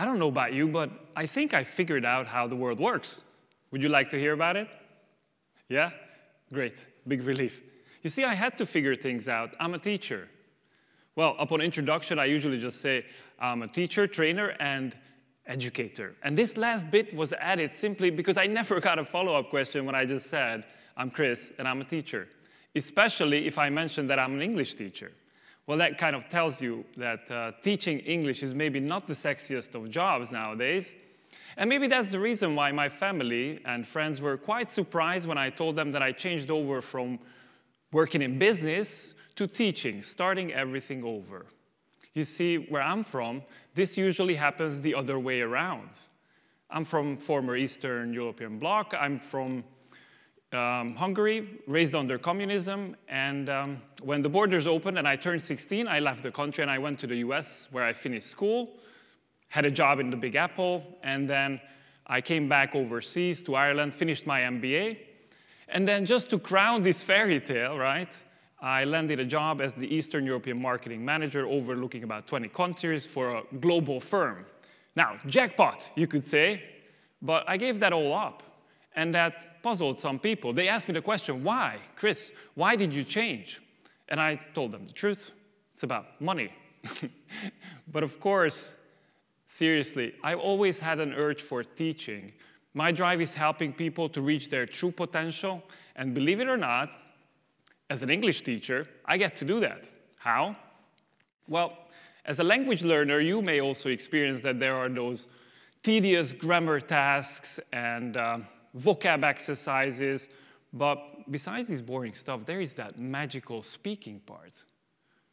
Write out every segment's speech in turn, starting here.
don't know about you, but I think I figured out how the world works. Would you like to hear about it? Yeah? Great. Big relief. You see, I had to figure things out. I'm a teacher. Well, upon introduction, I usually just say I'm a teacher, trainer, and educator. And this last bit was added simply because I never got a follow-up question when I just said, I'm Chris, and I'm a teacher. Especially if I mentioned that I'm an English teacher. Well, that kind of tells you that teaching English is maybe not the sexiest of jobs nowadays. And maybe that's the reason why my family and friends were quite surprised when I told them that I changed over from working in business to teaching, starting everything over. You see, where I'm from, this usually happens the other way around. I'm from former Eastern European bloc. I'm from Hungary, raised under communism, and when the borders opened and I turned 16, I left the country and I went to the US where I finished school, had a job in the Big Apple, and then I came back overseas to Ireland, finished my MBA, and then just to crown this fairy tale, right, I landed a job as the Eastern European marketing manager overlooking about 20 countries for a global firm. Now, jackpot, you could say, but I gave that all up. And that puzzled some people. They asked me the question, why? Chris, why did you change? And I told them the truth. It's about money. But of course, seriously, I've always had an urge for teaching. My drive is helping people to reach their true potential. And believe it or not, as an English teacher, I get to do that. How? Well, as a language learner, you may also experience that there are those tedious grammar tasks and vocab exercises, but besides this boring stuff, there is that magical speaking part.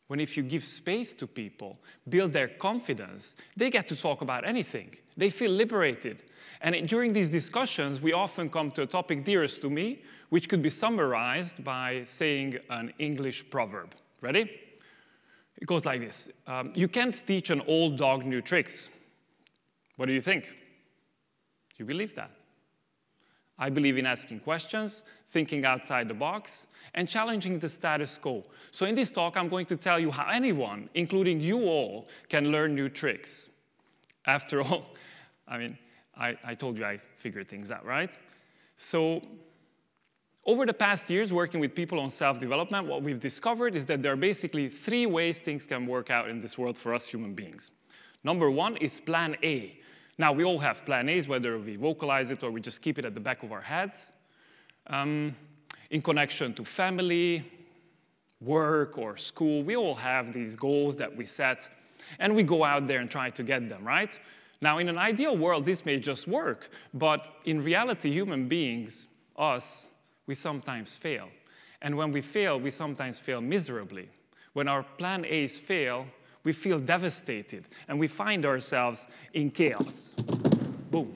When if you give space to people, build their confidence, they get to talk about anything. They feel liberated. And during these discussions, we often come to a topic dearest to me, which could be summarized by saying an English proverb. Ready? It goes like this. You can't teach an old dog new tricks. What do you think? Do you believe that? I believe in asking questions, thinking outside the box, and challenging the status quo. So in this talk, I'm going to tell you how anyone, including you all, can learn new tricks. After all, I mean, I told you I figured things out, right? So over the past years, working with people on self-development, what we've discovered is that there are basically 3 ways things can work out in this world for us human beings. Number 1 is plan A. Now, we all have plan A's, whether we vocalize it or we just keep it at the back of our heads, in connection to family, work, or school. We all have these goals that we set, and we go out there and try to get them, right? Now, in an ideal world, this may just work, but in reality, human beings, us, we sometimes fail. And when we fail, we sometimes fail miserably. When our plan A's fail, we feel devastated, and we find ourselves in chaos. Boom.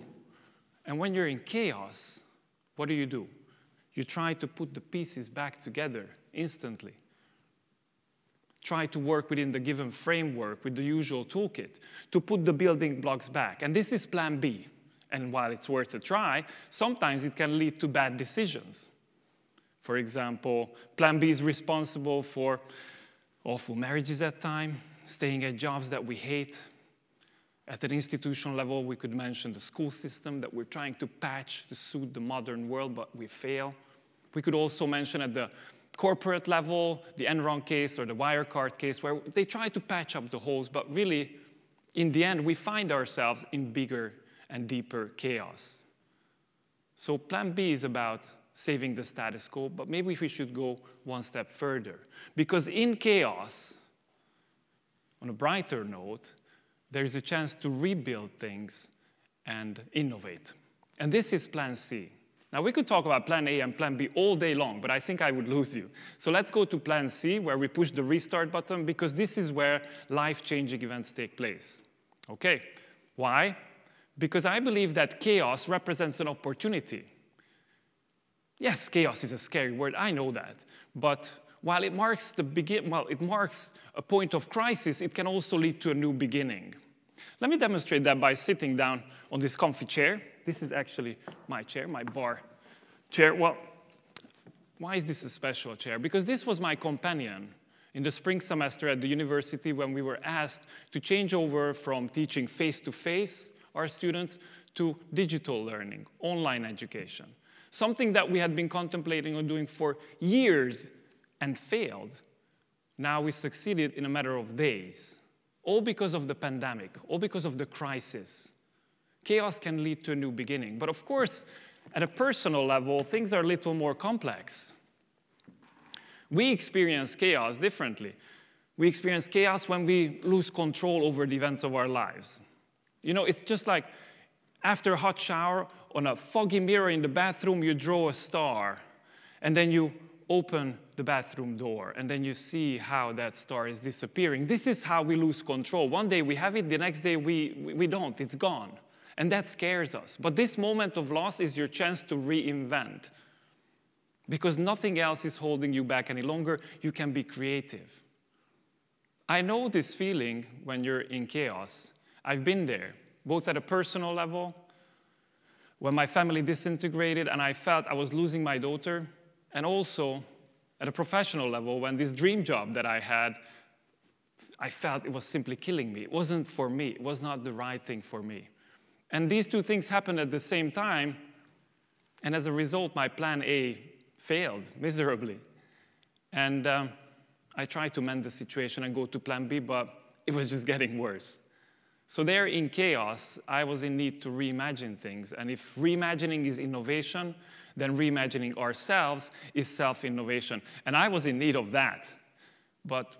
And when you're in chaos, what do? You try to put the pieces back together instantly. Try to work within the given framework with the usual toolkit to put the building blocks back. And this is plan B. And while it's worth a try, sometimes it can lead to bad decisions. For example, plan B is responsible for awful marriages at times, staying at jobs that we hate. At an institutional level, we could mention the school system that we're trying to patch to suit the modern world, but we fail. We could also mention at the corporate level, the Enron case or the Wirecard case, where they try to patch up the holes, but really, in the end, we find ourselves in bigger and deeper chaos. So plan B is about saving the status quo, but maybe we should go one step further. Because in chaos, on a brighter note, there is a chance to rebuild things and innovate. And this is plan C. Now, we could talk about plan A and plan B all day long, but I think I would lose you. So let's go to plan C, where we push the restart button, because this is where life-changing events take place. Okay, why? Because I believe that chaos represents an opportunity. Yes, chaos is a scary word, I know that. But while it marks a point of crisis, it can also lead to a new beginning. Let me demonstrate that by sitting down on this comfy chair. This is actually my chair, my bar chair. Well, why is this a special chair? Because this was my companion in the spring semester at the university when we were asked to change over from teaching face-to-face our students to digital learning, online education. Something that we had been contemplating on doing for years and failed. Now we succeeded in a matter of days. All because of the pandemic, all because of the crisis. Chaos can lead to a new beginning. But of course, at a personal level, things are a little more complex. We experience chaos differently. We experience chaos when we lose control over the events of our lives. You know, it's just like after a hot shower, on a foggy mirror in the bathroom, you draw a star, and then you open the bathroom door, and then you see how that star is disappearing. This is how we lose control. One day we have it, the next day we don't, it's gone. And that scares us. But this moment of loss is your chance to reinvent. Because nothing else is holding you back any longer, you can be creative. I know this feeling when you're in chaos. I've been there, both at a personal level, when my family disintegrated and I felt I was losing my daughter, and also at a professional level, when this dream job that I had, I felt it was simply killing me. It wasn't for me. It was not the right thing for me. And these two things happened at the same time, and as a result, my plan A failed miserably. And I tried to mend the situation and go to plan B, but it was just getting worse. So there in chaos, I was in need to reimagine things. And if reimagining is innovation, then reimagining ourselves is self-innovation. And I was in need of that. But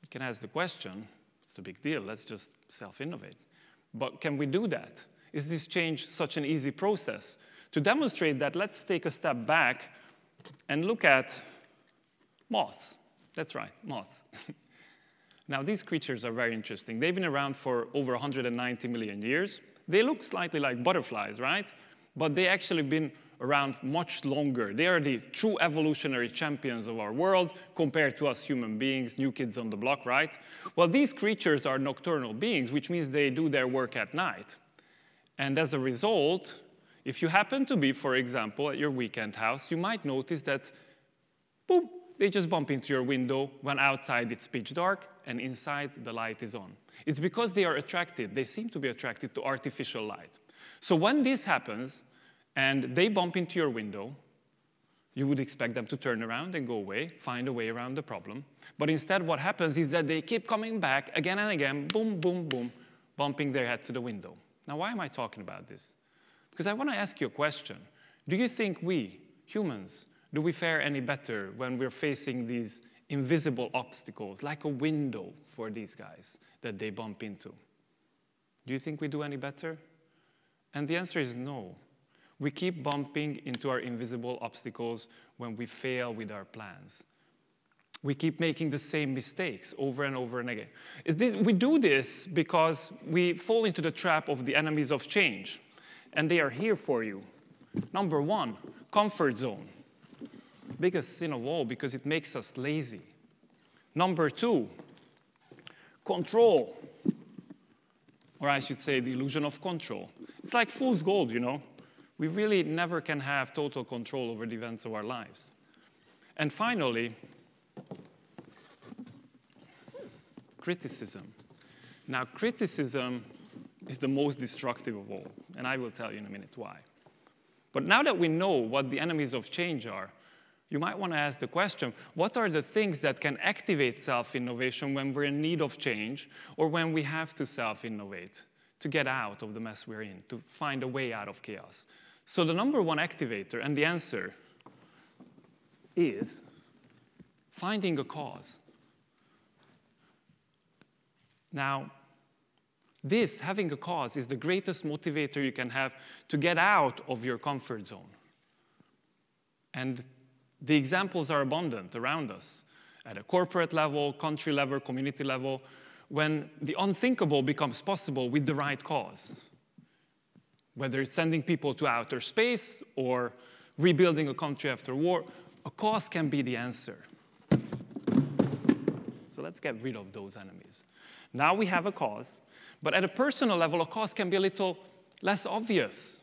you can ask the question, it's the big deal, let's just self-innovate. But can we do that? Is this change such an easy process? To demonstrate that, let's take a step back and look at moths. That's right, moths. Now, these creatures are very interesting. They've been around for over 190 million years. They look slightly like butterflies, right? But they actually been around much longer. They are the true evolutionary champions of our world compared to us human beings, new kids on the block, right? Well, these creatures are nocturnal beings, which means they do their work at night. And as a result, if you happen to be, for example, at your weekend house, you might notice that, boom, they just bump into your window when outside it's pitch dark and inside the light is on. It's because they are attracted, they seem to be attracted to artificial light. So when this happens and they bump into your window, you would expect them to turn around and go away, find a way around the problem. But instead what happens is that they keep coming back again and again, boom, boom, boom, bumping their head to the window. Now why am I talking about this? Because I want to ask you a question. Do you think we, humans, do we fare any better when we're facing these invisible obstacles, like a window for these guys that they bump into? Do you think we do any better? And the answer is no. We keep bumping into our invisible obstacles when we fail with our plans. We keep making the same mistakes over and over and again. We do this because we fall into the trap of the enemies of change. And they are here for you. Number one, comfort zone. Biggest sin of all because it makes us lazy. Number two, control. Or I should say the illusion of control. It's like fool's gold, you know. We really never can have total control over the events of our lives. And finally, criticism. Now, criticism is the most destructive of all, and I will tell you in a minute why. But now that we know what the enemies of change are, you might want to ask the question, what are the things that can activate self-innovation when we're in need of change or when we have to self-innovate to get out of the mess we're in, to find a way out of chaos? So the number one activator, and the answer is finding a cause. Now, having a cause, is the greatest motivator you can have to get out of your comfort zone. And the examples are abundant around us, at a corporate level, country level, community level, when the unthinkable becomes possible with the right cause. Whether it's sending people to outer space or rebuilding a country after war, a cause can be the answer. So let's get rid of those enemies. Now we have a cause, but at a personal level, a cause can be a little less obvious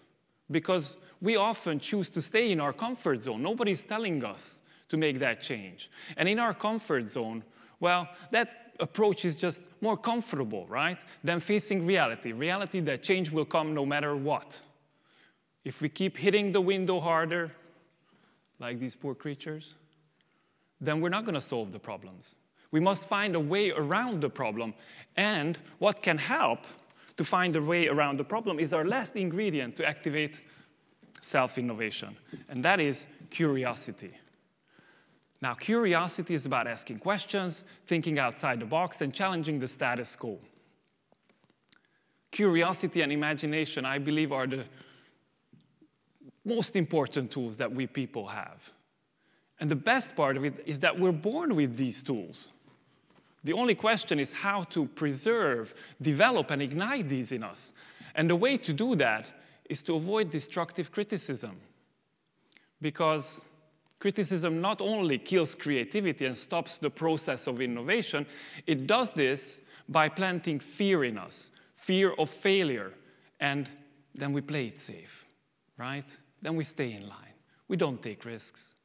because we often choose to stay in our comfort zone. Nobody's telling us to make that change. And in our comfort zone, well, that approach is just more comfortable, right, than facing reality. Reality that change will come no matter what. If we keep hitting the window harder, like these poor creatures, then we're not going to solve the problems. We must find a way around the problem. And what can help to find a way around the problem is our last ingredient to activate self-innovation, and that is curiosity. Now, curiosity is about asking questions, thinking outside the box, and challenging the status quo. Curiosity and imagination, I believe, are the most important tools that we people have. And the best part of it is that we're born with these tools. The only question is how to preserve, develop, and ignite these in us. And the way to do that is to avoid destructive criticism. Because criticism not only kills creativity and stops the process of innovation, it does this by planting fear in us, fear of failure. And then we play it safe, right? Then we stay in line. We don't take risks.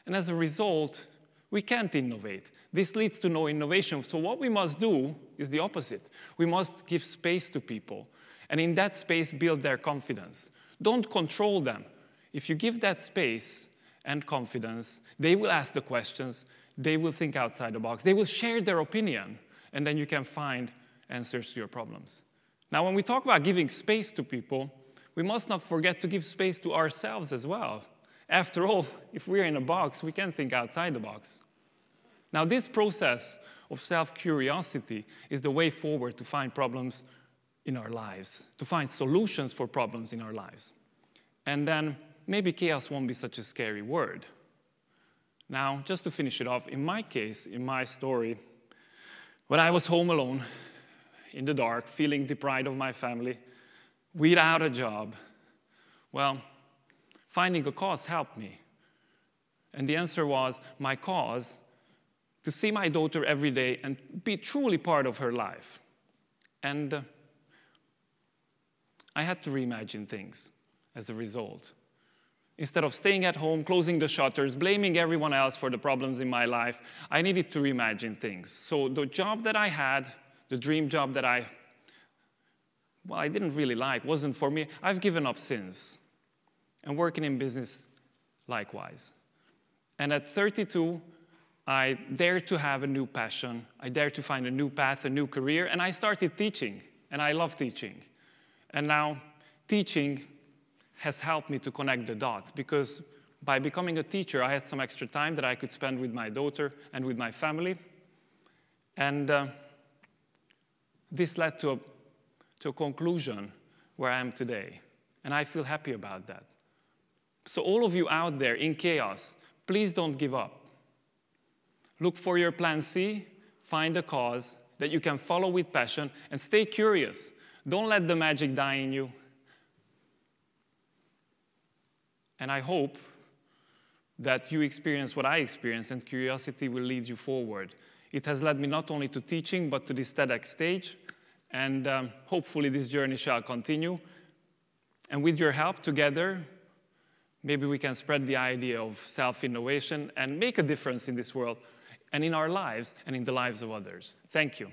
And as a result, we can't innovate. This leads to no innovation. So what we must do is the opposite. We must give space to people. And in that space, build their confidence. Don't control them. If you give that space and confidence, they will ask the questions. They will think outside the box. They will share their opinion. And then you can find answers to your problems. Now, when we talk about giving space to people, we must not forget to give space to ourselves as well. After all, if we're in a box, we can think outside the box. Now, this process of self-curiosity is the way forward to find problems in our lives, to find solutions for problems in our lives. And then maybe chaos won't be such a scary word. Now, just to finish it off, in my case, in my story, when I was home alone, in the dark, feeling deprived of my family, without a job, well, finding a cause helped me. And the answer was my cause to see my daughter every day and be truly part of her life. And I had to reimagine things as a result. Instead of staying at home, closing the shutters, blaming everyone else for the problems in my life, I needed to reimagine things. So the job that I had, the dream job that I didn't really like, wasn't for me, I've given up since. And working in business, likewise. And at 32, I dared to have a new passion. I dared to find a new path, a new career, and I started teaching. And I love teaching. And now, teaching has helped me to connect the dots, because by becoming a teacher, I had some extra time that I could spend with my daughter and with my family. And this led to a conclusion where I am today. And I feel happy about that. So all of you out there in chaos, please don't give up. Look for your plan C, find a cause that you can follow with passion, and stay curious. Don't let the magic die in you. And I hope that you experience what I experienced, and curiosity will lead you forward. It has led me not only to teaching, but to this TEDx stage, and hopefully this journey shall continue. And with your help, together, maybe we can spread the idea of self-innovation and make a difference in this world and in our lives and in the lives of others. Thank you.